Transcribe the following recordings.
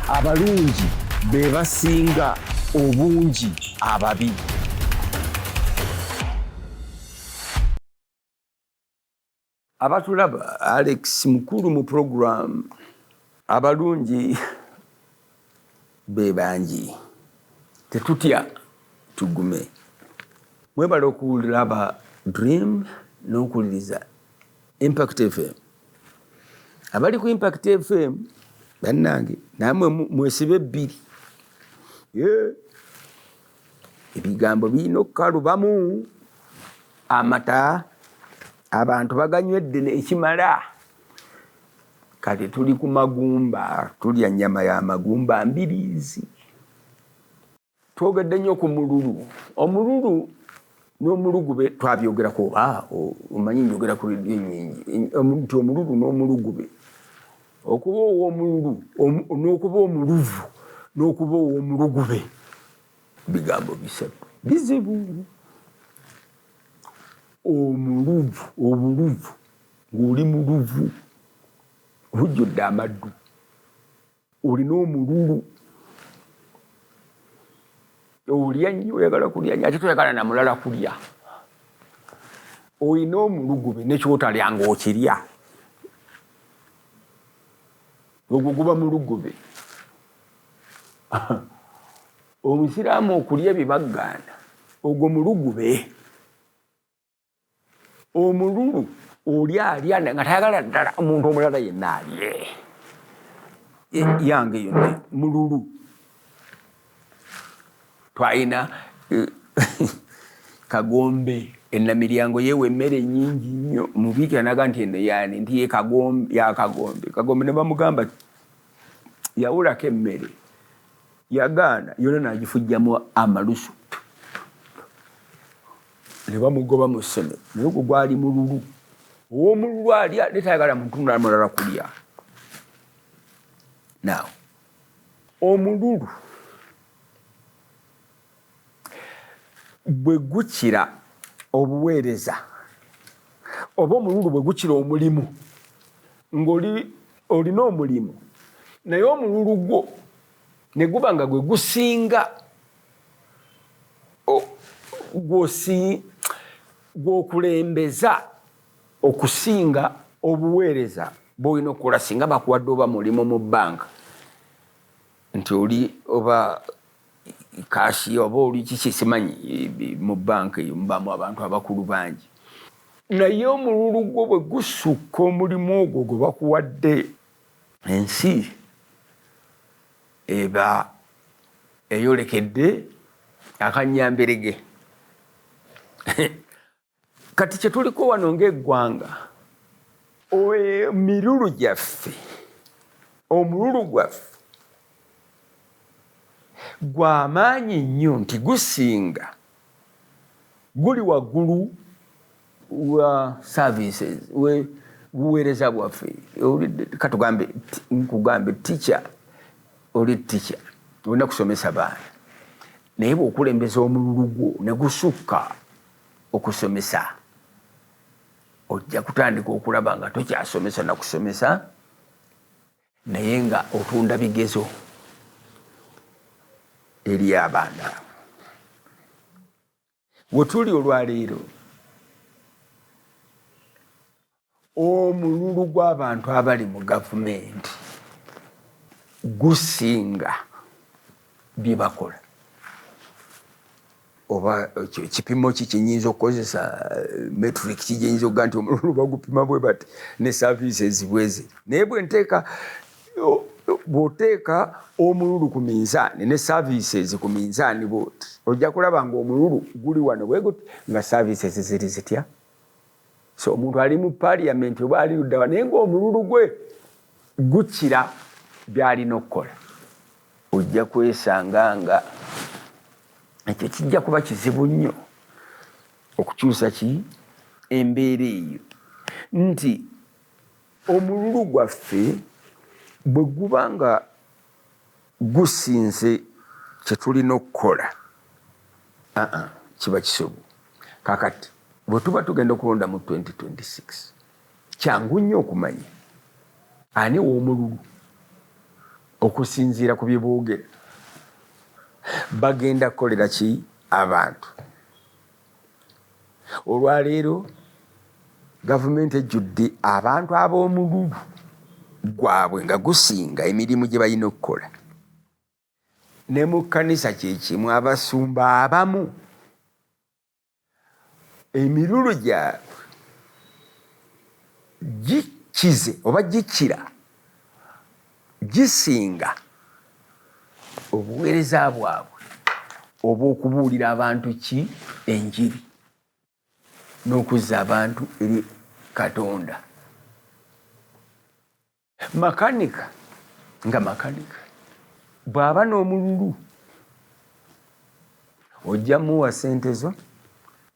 abalungi be basinga obungi ababi. Abatulaba Alex mukulu mu program abalungi be bangi tetutya tugume. Mwebale okulaba Dream n'okuliriza Impact FM. Abali ku Impact FM bannange namwe mwesibe ebbiri. Ebigambo birina okukalubamu amata abantu baganywedde ekimala. Kati tuli ku magumba, tulya nnyama ya magumba mbirizi. Twogedde nnyo ku mululu. Omululu n'omulugube twabyogerako omanyi njogera ku leediyo ennyingi nti omululu n'omulugube okuba ow'omululu n'okuba omuluvu n'okuba ow'omulugube bigambo bisatu bizibu. Omuluvu obuluvu ng'oli muluvu ojjudde amaddu, olina omululu olya nnyo oyagala kulya nnyo ate toyagala na mulala kulya. Olina omulugube nekyotalya ng'okirya, ogwo guba mulugube. Omusiraamu okulya ebibaggaana ogwo mulugube. Omululu olya nga tayagala ddala omuntu omulala yenna alye. Yange yonna mululu. Twalina Kagombe ennamiryango yeewa emmere nnyingi nnyo mubiikira naga nti eno yaani nti ya Kagombe. Kagombe ne bamugamba yawulako emmere yagaana yonna n'agifujjamu amalusu ne bamugoba mu ssomero. Naye ogwo gwali mululu. Ow'omululu alya netayagala muntu mulala kulya. Now omululu bwe gukira obuweereza oba omululu bwe gukira omulimu ng'olina omulimu naye omululu gwo ne guba nga gwe gusinga gw'okulembeza okusinga obuweereza bw'olina okukola singa bakuwadde oba mulimu mu bbanka nti oli oba kashi oba oli kiki simanyi mu bbanka eyo mubamu abantu abakulu bangi. Naye omululu gwo bwe gusukka omulimu ogwo gwe bakuwadde ensi eba eyolekedde akannyamberege. Kati kye tuliko wano ng'eggwanga emirulu gyaffe omululu gwaffe gw'amaanyi nnyo nti gusinga guli waggulu wa services buweereza bwaffe. Katugambe nkugambe teacher oli teacher olina kusomesa baana naye bw'okulembeza omululu gwo ne gusukka okusomesa ojja kutandika okulaba nga tokyasomesa na kusomesa naye nga otunda bigezo eri abaana. We tuli olwaleero omululu gw'abantu abali mu gavumenti gusinga bye bakola. Oba ekipimo ki kyenyinza okukozesa metric kigyeyinza okuga nti omululu bagupima bwe bati ne services bwezi. Naye bw'oteeka omululu ku minzaani ne services ku minzaani bwoti ojja kulaba ng'omululu guli wano bwe guti nga services ziri zitya. So omuntu ali mu parliament oba ali luddawa naye ng'omululu gwe gukira by'alina okukola ojja kwesanga nga ekyo kijja kuba kizibu nnyo okukyusa embeera eyo nti omululu gwaffe bwe guba nga gusinze kye tulina okukola kiba kisobo. Kakati bwe tuba tugenda okulonda mu 2026 kyangu nnyo okumanya ani w'omululu okusinziira ku bye boogera bagenda kukolera ki abantu. Olwaleero gavumenti ejjudde abantu ab'omululu gwabwe nga gusinga emirimu gye balina okukola. Ne mu kkanisa kyekimu abasumba abamu emirulu gyabwe gikize oba gikira gisinga obuweereza bwabwe obw'okubuulira abantu ki enjiri n'okuzza abantu eri Katonda. Makanika nga makanika bw'aba n'omululu ojja muwa ssente zo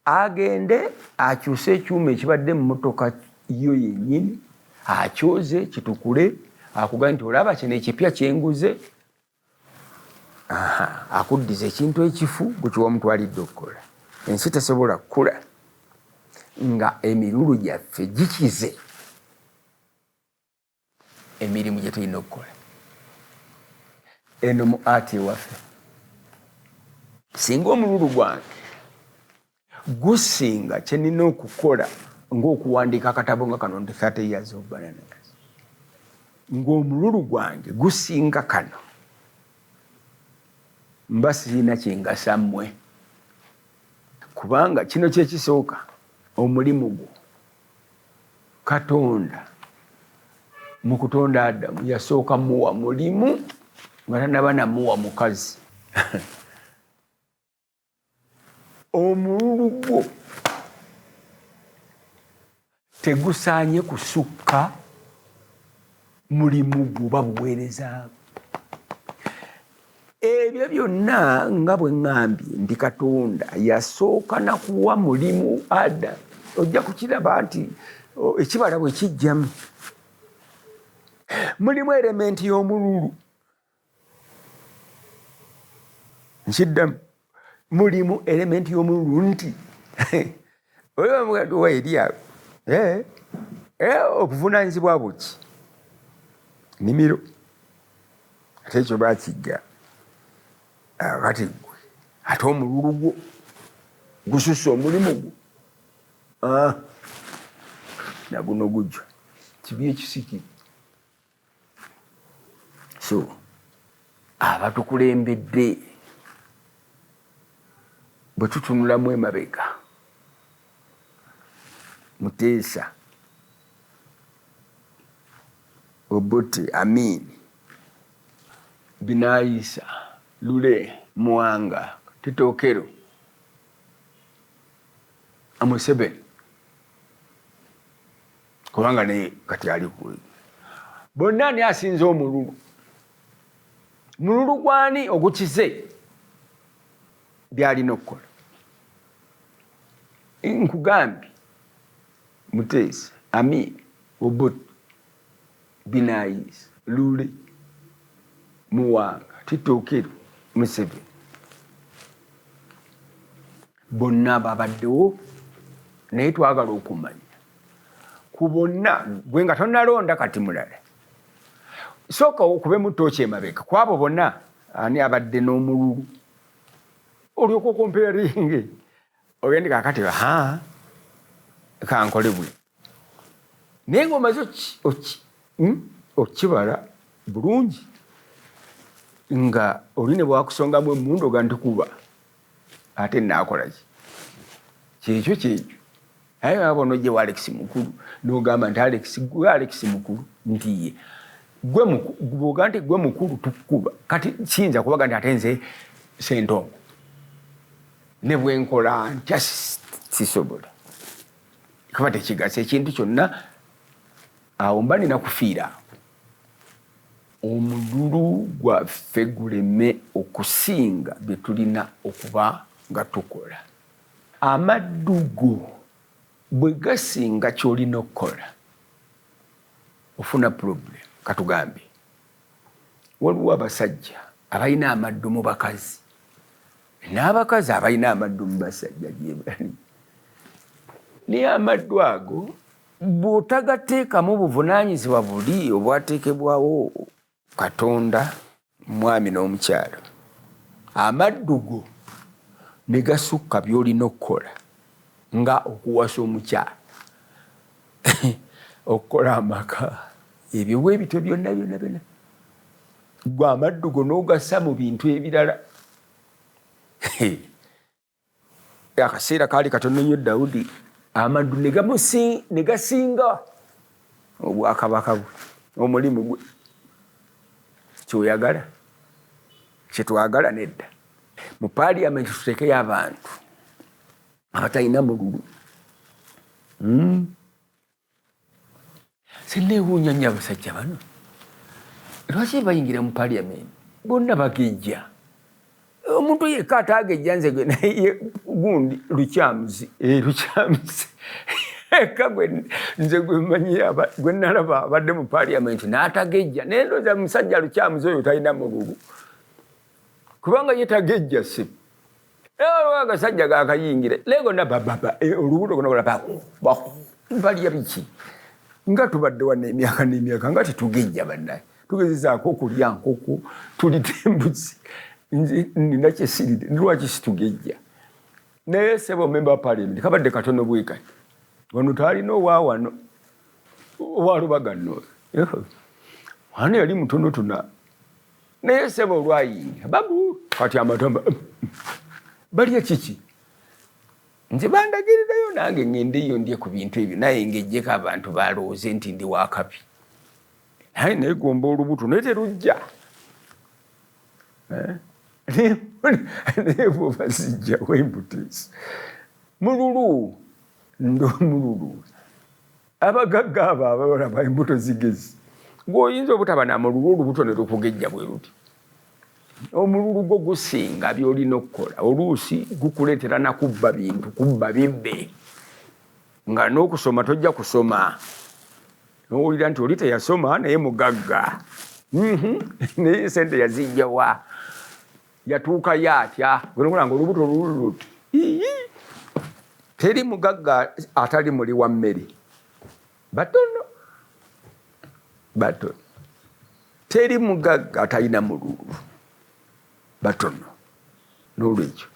agende akyuse ekyuma ekibadde mu mmotoka yo yennyini akyoze kitukule akuga nti olaba kino ekipya kyenguze. Akuddiza ekintu ekifu gwe kiwamutwalidde okukola. Ensi tesobola kukula nga emirulu gyaffe gikize emirimu gye tulina okukola. Eno mu ati ewaffe singa omululu gwange gusinga kye nina okukola ng'okuwandiika akatabo nga kano nti 30 years of bananas, ng'omululu gwange gusinga kano, mba sirina kyengasa mmwe. Kubanga kino kyekisooka, omulimu gwo Katonda mu kutonda Adamu yasooka muwa mulimu nga tanaba namuwa mukazi. Omululu gwo tegusaanye kusukka mulimu gwo oba buweereza. Ebyo byonna nga bwe ŋŋambye ndi Katonda yasooka nakuwa mulimu Adamu. Ojja kukiraba nti ekibala bwe kijjamu mulimu elementi y'omululu. Nkiddamu, mulimu elementi y'omululu nti owa Eriya obuvunaanyizibwa buki nimiro ate ekyo baakigga kati gwe ate omululu gwo gususse omulimu gwo naguno gujja kibi ekisikiri. So abatukulembedde bwe tutunulamu emabega, Muteesa, Obote, Amin, Binaisa, Lule, Mwanga, Titokero, Museveni, kubanga ne kati ali ku bonna ani asinze omululu. Mululu gwani ogukize byalina okukola. Nkugambye Muteesa, Amin, Obote, Binaisa, Lule, Mwanga, Titokero, Museveni, bonna babaddewo naye twagala okumanya ku bonna gwe nga tonnalonda kati mulala. Sooka okube mu ttooki emabega ku abo bonna ani abadde n'omululu olyoka okomparinge ogende kakati kankole bwe naye ng'omaze okibala bulungi nga oli ne bwakusongamu emmundu oga ntikuba ate naakola ki kyekyo aye abo nojje wa Alex mukulu n'ogamba nti Alex mukulu nti ye bwoga nti gwe mukulu tukuba kati kiyinza kubaga nti ate nze Ssentongo ne bwenkola ntya sisobola kuba tekigasa ekintu kyonna awo mba nina kufiira omululu gwaffe guleme okusinga bye tulina okuba nga tukola. Amaddugo bwe gasinga ky'olina okukola ofuna problem. Katugambye waliwo abasajja abalina amaddu mu bakazi n'abakazi abalina amaddu mu basajja gye bali. Naye amaddu ago bw'otagateekamu buvunaanyizibwa buli obwateekebwawo Katonda mwami n'omukyala amaddugo ne gasukka by'olina okukola nga okuwasa omukyala okukola amaka ebyo bwebityo byonna gwe amaddugo n'ogassa mu bintu ebirala. Akaseera kaali katono nnyo Dawudi amaddu ne gasinga obwakabaka bwe omulimu gwe. Kyoyagala kyetwagala nedda mu paaliyamenti tutekeyo abantu abatalina mululu. Sinneewuunya nnyo abasajja bano lwaki bayingira mu paaliyamenti bonna bagejja. Omuntu yekka atagejja nze gwe naye gundi lukyamuzi eka nze gwemanyi gwe nalaba abadde mu paaliyamenti n'atagejja naye ndowooza musajja lukyamuzi oyo talina mululu kubanga ye tagejja si agasajja gakayingira legona bababa olubuto gona balya biki nga tubadde wana emyaka n'emyaka nga tetugejja bannaye tugezezaako okulya nkoko tulita embuzi nina kyesiride lwaki situgejja naye sebo memba paaliyamenti kabadde katono bwekati wano talina owawano owalubagano wano yali mutono tuna naye sebo olwayinga babu kati amatamba balya kiki nze bandagirirayo nange ngendeyo ndye ku bintu ebyo naye ngejjeko abantu balowooze nti ndi wakabi naye negomba olubuto naye terujja naye bwoba zijja wembutesi mululu ndomululu abagagga abo abalaba embuto zigezi ng'oyinza obutaba namululu olubuto ne lukugejja bwe luti. Omululu gwo gusinga by'olina okukola oluusi gukuleetera nakubba bintu kubba bibbe nga n'okusoma tojja kusoma n'owulira nti oli teyasoma naye mugagga naye sente yazijjawa yatuukayo atya gwenakola nga olubuto luluti teri mugagga atali muli wa mmere batono teri mugagga atalina mululu batono. N'olwekyo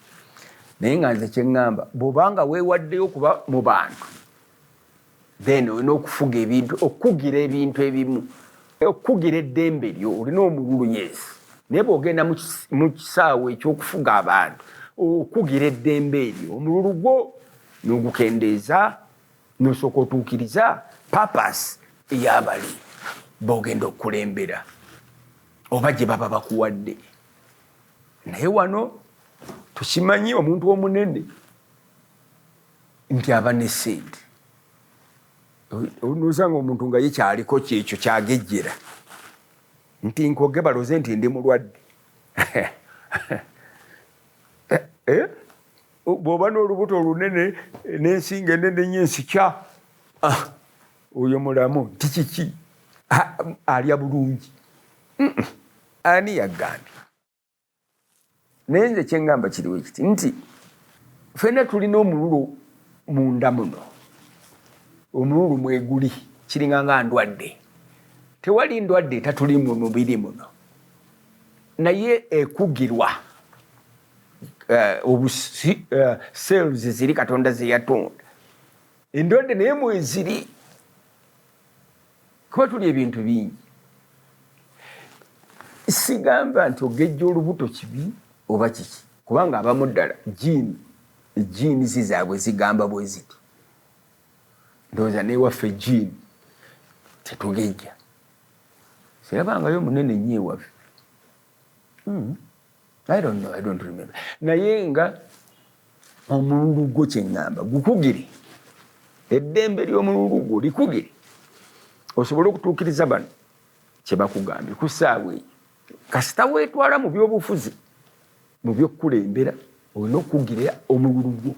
naye nga nze kyeŋŋamba bw'obanga weewaddeyo okuba mu bantu then olina okufuga ebintu okukugira ebintu ebimu okukugira eddembe lyo olina omululu yes naye bw'ogenda mu kisaawe ekyokufuga abantu okukugira eddembe eryo omululu gwo n'ogukendeeza n'osooka otuukiriza papasi ey'abali b'ogenda okukulembera oba gye baba bakuwadde. Naye wano tukimanyi omuntu omunene nti aba ne ssente nosanga omuntu nga ye kyaliko kyekyo kyagejjera nti nkoge baloze nti ndi mulwadde bw'oba n'olubuto olunene n'ensinga enene nnyo ensikya oyo mulamu nti kiki alya bulungi ani yagambye. Naye nze kyeŋŋamba kiriwo ekiti nti ffenna tulina omululu munda muno omululu mweguli kiringa nga ndwadde tewali ndwadde etatuli mu mubiri muno naye ekugirwa cells ziri Katonda ze yatonda endwadde naye mweziri kuba tuli ebintu bingi. Sigamba nti ogejja olubuto kibi oba kiki kubanga abamu ddala jiini zizaabwe zigamba bwe ziti ndowooza newaffe jiini tetugejja sirabangayo munene nnyo ewaffe I don't remember. Naye nga omululu gwo kyeŋŋamba gukugire eddembe ly'omululu gwo likugire osobole okutuukiriza bano kye bakugambye ku ssaawa eyo kasita weetwala mu by'obufuzi mu by'okkulembera olina okukugirira omululu gwo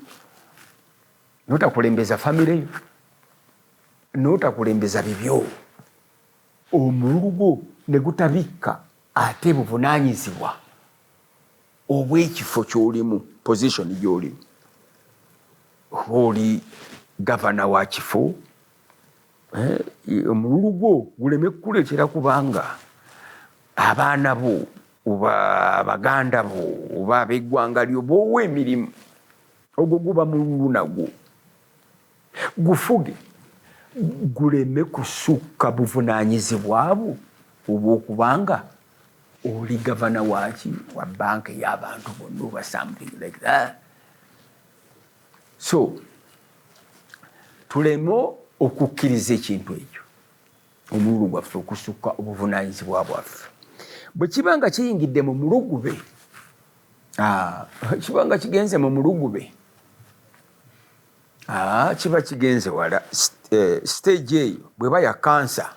n'otakulembeza famire yo n'otakulembeza bibyo omululu gwo ne gutabikka ate buvunaanyizibwa obw'ekifo ky'olimu position gy'olimu oli gavana wa kifo omululu gwo guleme kukuleetera kubanga abaana bo oba baganda bo oba ab'eggwanga lyo b'owa emirimu ogwo guba mululu nagwo gufuge guleme kusukka buvunaanyizibwa bwo obw'okubanga oli gavana waki wa banka y'abantu bonna oba something like that. So tuleme okukkiriza ekintu ekyo omululu gwaffe okusukka obuvunaanyizibwa bwaffe. Bwe kiba nga kiyingidde mu mulugube, kiba nga kigenze mu mulugube, kiba kigenze wala. Stage eyo bweba ya kansa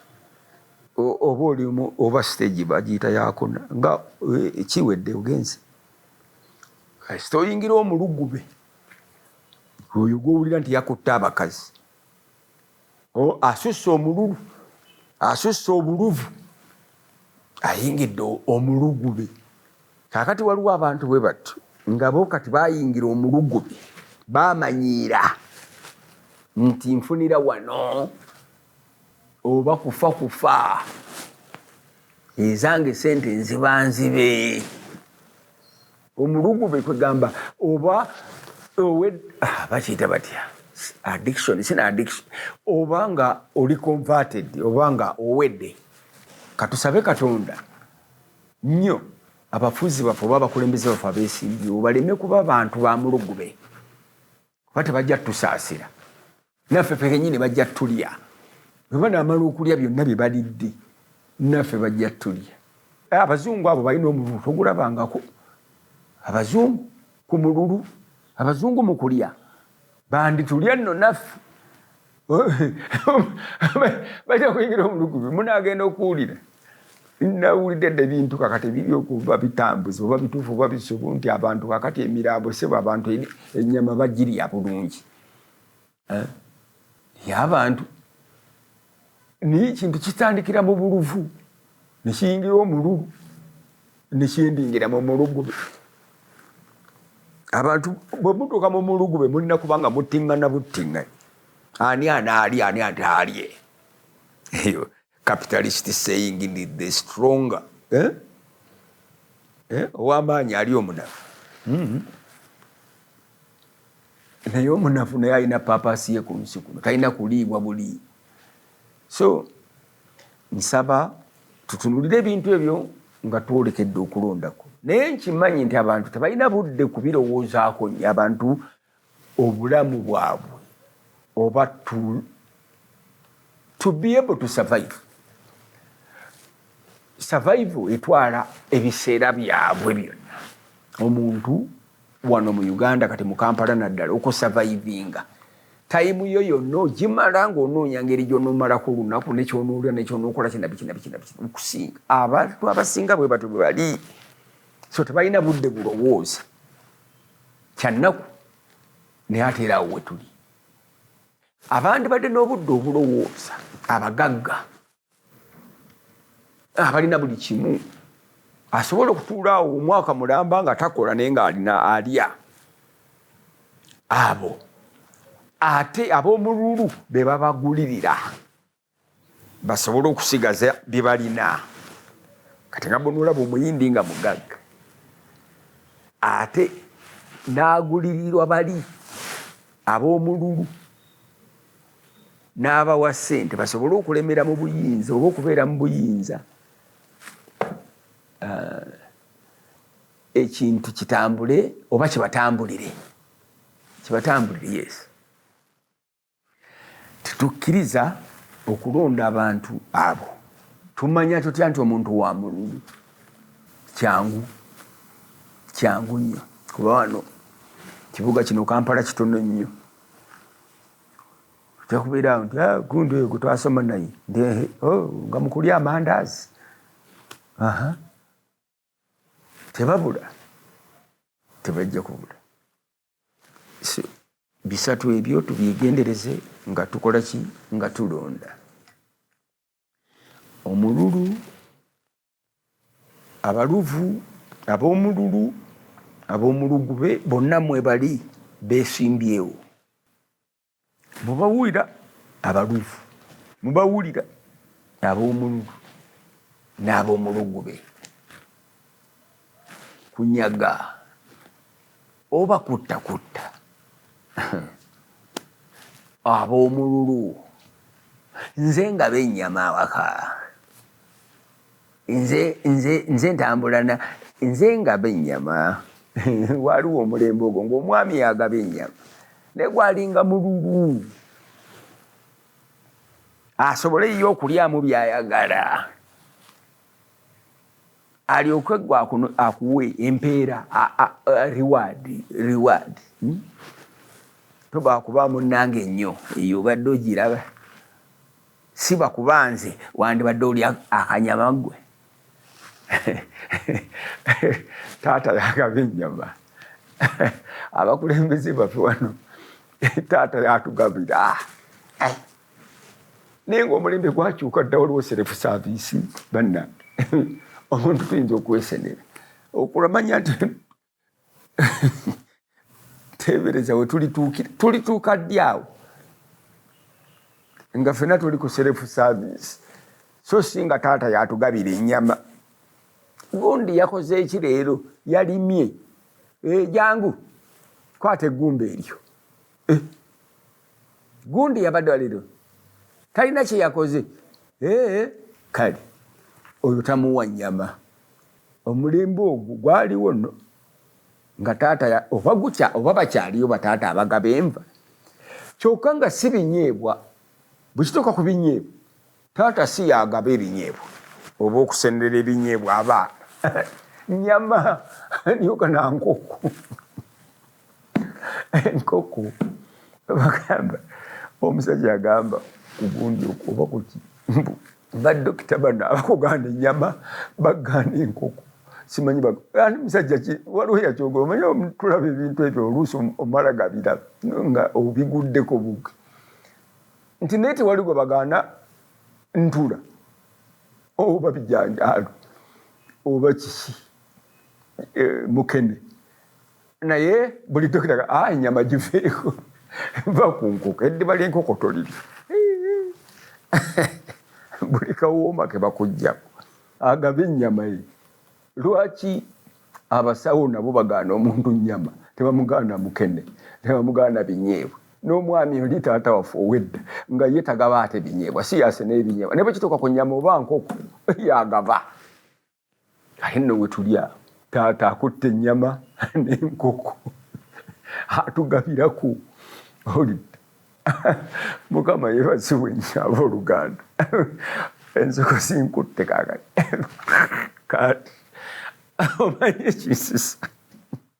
oba olimu oba stage bagiyita yakona nga kiwedde ogenze kasita oyingira omulugube oyo gwowulira nti yakutte abakazi asusse omululu asusse obuluvu ayingidde omulugube. Kakati waliwo abantu bwe batyo nga bo kati bayingira omulugube bamanyiira nti nfunira wano oba kufa ezange sente nziba nzibe. Omulugube kwegamba oba bakiyita batya addiction, sina addiction, oba nga oli converted oba nga owedde. Katusabe Katonda nnyo abafuzi baffe oba abakulembeze baffe abeesimbyewo baleme kuba bantu ba mulugube kuba tebajja tusaasira naffe fekenyini bajja tulya. Bwe banaamala okulya byonna bye balidde naffe bajja tulya. Abazungu abo balina omululu togulabangako. Abazungu ku mululu, abazungu mu kulya banditulya nno naffe bajja kuyingira omulugube munaagenda okuwulira. Nawulidde dde bintu kakati biri okuba bitambuza oba bituufu oba bisubu nti abantu kakati emirambo sebo abantu ennyama bagirya bulungi. Y'abantu naye ekintu kitandikira mu buluvu ne kiyingira omululu ne kyendingira mu mulugube. Abantu bwe mutuuka mu mulugube mulina kubanga muttiŋŋana buttiŋŋane. Ani anaalya ani ataalye. Eyo capitalist saying need the stronger. Ow'amaanyi ali omunafu. Naye omunafu naye alina papaasi ye ku nsi kuno talina kuliibwa buli. So nsaba tutunulire ebintu ebyo nga twolekedde okulondako. Naye nkimanyi nti abantu tebalina budde kubirowoozaako nnyo. Abantu obulamu bwabwe oba to be able to survive. Survival etwala ebiseera byabwe byonna. Omuntu wano mu Uganda kati mu Kampala naddala okusurvivinga tayimu yo yonna ogimala ng'onoonya ngeri gy'onoomalako olunaku nekyonoolya nekyonookola kinabiki okusinga. Abantu abasinga bwe batyo bwe bali. So tebalina budde bulowooza kyannaku naye ate era awo we tuli. Abandi badde n'obudde obulowooza abagagga abalina buli kimu asobola okutuula awo omwaka mulamba nga takola naye ng'alina alya. Abo ate ab'omululu be babagulirira basobole okusigaza bye balina. Kati nga bonolaba omuyindi nga mugagga ate n'agulirirwa bali ab'omululu n'abawa ssente basobole okulemera mu buyinza oba okubeera mu buyinza. Ekintu kitambule oba kibatambulire. Yes. Tetukkiriza okulonda abantu abo. Tumanya tutya nti omuntu wa mululu kyangu nnyo kuba wano kibuga kino Kampala kitono nnyo. Tekubeera nti gundi oyo twasoma naye nga mukulya amandaazi. Tebabula, tebajja kubula. Bisatu ebyo tubyegendereze nga tukola ki nga tulonda. Omululu, abaluvu, ab'omululu, ab'omulugube bonna mwe bali beesimbyewo. Mubawulira abaluvu, mubawulira ab'omululu n'ab'omulugube. kunyaga oba kutta ab'omululu nze nga bennyama awaka nze ntambulana nze nga bennyama waliwo omulembe ogwo ng'omwami yagaba ennyama naye gwalinga mululu asobole yo okulyamu byayagala alyoke akuwe empeera reward toba kuba munnange ennyo eyo obadde ogiraba si bakuba nze wandibadde oli akanyama gwe taata yagaba ennyama abakulembeze baffe wano taata yatugabira naye ngaomulembe gwakyuka dda waliwo self service bannange omuntu tuyinza okwesenera okulamanya nti tebereza we tulituuka ddi awo nga ffena tuli ku self service so singa taata yatugabira ennyama gundi yakoze eki leero yalimye jangu kwata eggumba eryo gundi yabadde walero talina kye yakoze kale oyo tamuwa nnyama omulembe ogwo gwaliwo nno nga taata oba bakyaliyo bataata abagaba enva kyokka nga si binyeebwa bwekituuka ku binyeebwa taata si yagaba ebinyeebwa oba okusenera ebinyeebwa abaana nnyama nyoka nankoko enkoko bagamba omusajja yagamba kugundi oba kuki badokita bano abakugaana ennyama bagaana enkoko simanyi ani musajja ki waliwo yakyogera omanyi tulaba ebintu ebyo oluusi omala gabiraba nga obiguddeko buge nti naye tewali gwe bagaana ntula oba bijanjaalo oba kiki mukene naye buli dokita ennyama giveeko va ku nkoko eddiba ly'enkoko toliri buli kawooma ke bakugjaku agaba ennyama ye lwaki abasawo nabo bagaana omuntu nnyama tebamugaana mukene tebamugaana binyeebwa n'omwami oli taata waffe owedda nga ye tagaba ate binyeebwa si yasena ebinyeebwa naye bwe kituuka ku nnyama oba nkoko yagaba ate nno we tuli awo taata akutte ennyama n'enkoko atugabiraku olidde mukama yeebazibwe nnyo abooluganda ensoko sinkutte kaakati kati omanyi ekisisa